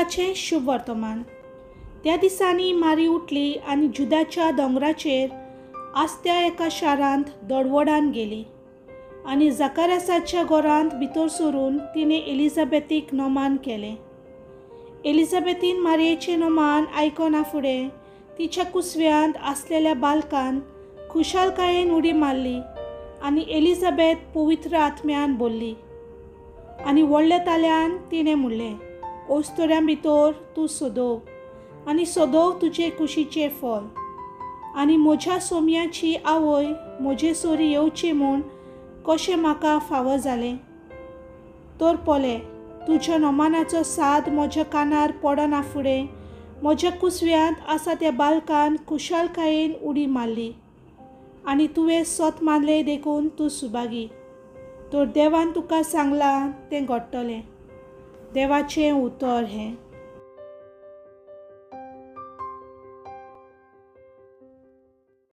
देवाचें शुभ वर्तमान। त्या दिसांनी मारी उठली आनी जुदाच्या दोंगराचेर आसत्या एका शारांत दडवडान गेली आनी जकार्यासाच्या घरांत भितर सरून तिणें एलिझाबेथीक नोमान केलें। एलिझाबेथीन मारयेचें नोमान आयकना फुडें तिच्या कुसव्यांत आसलेल्या बालकान खुशालकायेन उडी मारली आनी एलिझाबेथ पवित्र आत्म्यान भरली। आनी व्हडल्या ताल्यान तिणें म्हणलें, ओस्तोऱ्यां भितर तूं सोदोव आनी सोदोव तुजे कुशीचें फळ। आनी म्हज्या सोमयाची आवय म्हजे सोरी येवची म्हूण कशें म्हाका फावो जालें। तर पोले, तुज्या नोमानाचो साद म्हज्या कानार पडना फुडें म्हज्या कुसव्यांत आसा त्या बालकान खुशालकायेन उडी मारली आनी तुवें सोत मारलें देखून तूं सुभागी। तर देवान तुका सांगलां तें घडटलें। देवाचें उतर हें।